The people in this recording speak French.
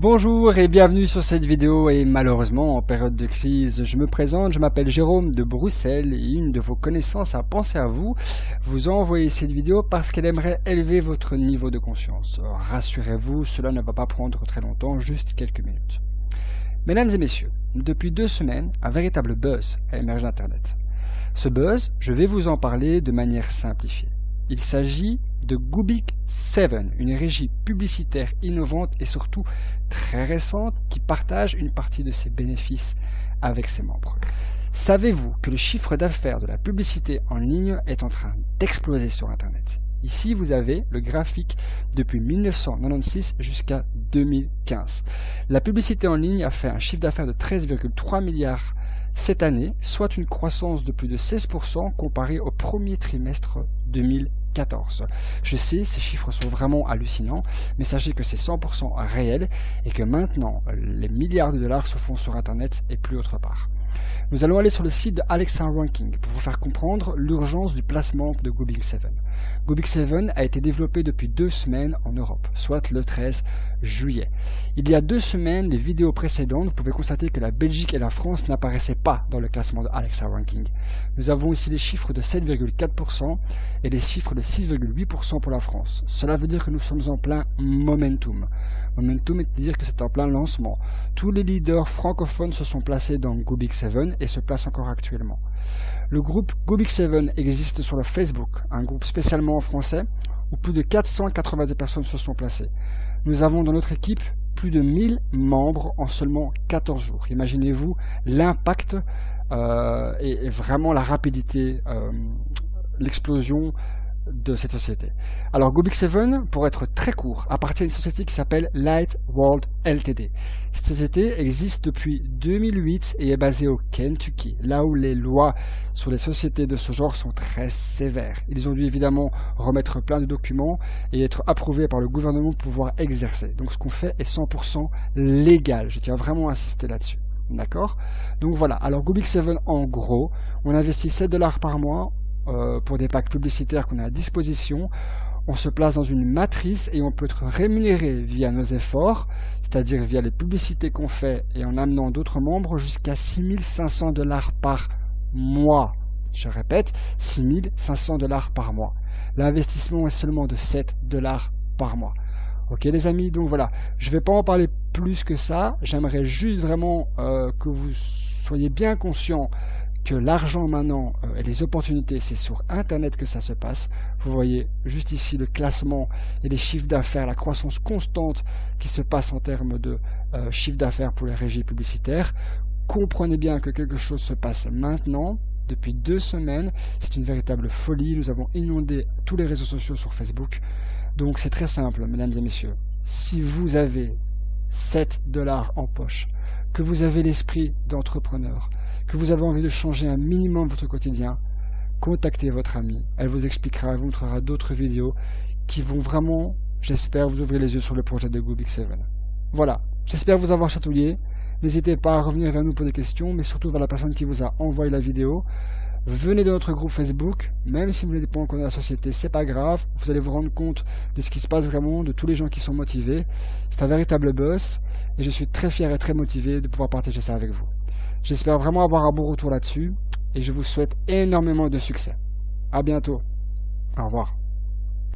Bonjour et bienvenue sur cette vidéo et malheureusement en période de crise, je me présente, je m'appelle Jérôme de Bruxelles et une de vos connaissances a pensé à vous a envoyé cette vidéo parce qu'elle aimerait élever votre niveau de conscience. Rassurez-vous, cela ne va pas prendre très longtemps, juste quelques minutes. Mesdames et messieurs, depuis 2 semaines, un véritable buzz a émergé d'Internet. Ce buzz, je vais vous en parler de manière simplifiée. Il s'agit de Goobik 7, une régie publicitaire innovante et surtout très récente qui partage une partie de ses bénéfices avec ses membres. Savez-vous que le chiffre d'affaires de la publicité en ligne est en train d'exploser sur Internet? Ici, vous avez le graphique depuis 1996 jusqu'à 2015. La publicité en ligne a fait un chiffre d'affaires de 13,3 milliards cette année, soit une croissance de plus de 16% comparée au premier trimestre 2014. Je sais, ces chiffres sont vraiment hallucinants, mais sachez que c'est 100% réel et que maintenant, les milliards de dollars se font sur Internet et plus autre part. Nous allons aller sur le site de Alexa Ranking pour vous faire comprendre l'urgence du placement de Goobik 7. Goobik 7 a été développé depuis 2 semaines en Europe, soit le 13 juillet. Il y a 2 semaines, les vidéos précédentes, vous pouvez constater que la Belgique et la France n'apparaissaient pas dans le classement de Alexa Ranking. Nous avons ici les chiffres de 7,4% et les chiffres de 6,8% pour la France. Cela veut dire que nous sommes en plein momentum. Momentum est dire que c'est en plein lancement. Tous les leaders francophones se sont placés dans Goobik 7 et se placent encore actuellement. Le groupe Goobik 7 existe sur le Facebook, un groupe spécialement en français, où plus de 490 personnes se sont placées. Nous avons dans notre équipe plus de 1000 membres en seulement 14 jours. Imaginez-vous l'impact et vraiment la rapidité, l'explosion de cette société. Alors Goobik 7, pour être très court, appartient à une société qui s'appelle Light World Ltd. Cette société existe depuis 2008 et est basée au Kentucky, là où les lois sur les sociétés de ce genre sont très sévères. Ils ont dû évidemment remettre plein de documents et être approuvés par le gouvernement pour pouvoir exercer. Donc ce qu'on fait est 100% légal. Je tiens vraiment à insister là-dessus. D'accord? Donc voilà. Alors Goobik 7, en gros, on investit 7 $ par mois pour des packs publicitaires qu'on a à disposition. On se place dans une matrice et on peut être rémunéré via nos efforts, c'est-à-dire via les publicités qu'on fait et en amenant d'autres membres jusqu'à 6 500 $ par mois. Je répète, 6 500 $ par mois. L'investissement est seulement de 7 $ par mois. Ok les amis, donc voilà, je ne vais pas en parler plus que ça, j'aimerais juste vraiment que vous soyez bien conscients que l'argent maintenant et les opportunités, c'est sur Internet que ça se passe. Vous voyez juste ici le classement et les chiffres d'affaires, la croissance constante qui se passe en termes de chiffre d'affaires pour les régies publicitaires. Comprenez bien que quelque chose se passe maintenant. Depuis 2 semaines, c'est une véritable folie. Nous avons inondé tous les réseaux sociaux sur Facebook. Donc c'est très simple, mesdames et messieurs. Si vous avez 7 $ en poche, que vous avez l'esprit d'entrepreneur, que vous avez envie de changer un minimum votre quotidien, contactez votre amie. Elle vous expliquera, elle vous montrera d'autres vidéos qui vont vraiment, j'espère, vous ouvrir les yeux sur le projet de Goobik 7. Voilà, j'espère vous avoir chatouillé. N'hésitez pas à revenir vers nous pour des questions, mais surtout vers la personne qui vous a envoyé la vidéo. Venez dans notre groupe Facebook, même si vous n'êtes pas encore dans la société, c'est pas grave, vous allez vous rendre compte de ce qui se passe vraiment, de tous les gens qui sont motivés. C'est un véritable buzz et je suis très fier et très motivé de pouvoir partager ça avec vous. J'espère vraiment avoir un bon retour là-dessus et je vous souhaite énormément de succès. À bientôt. Au revoir.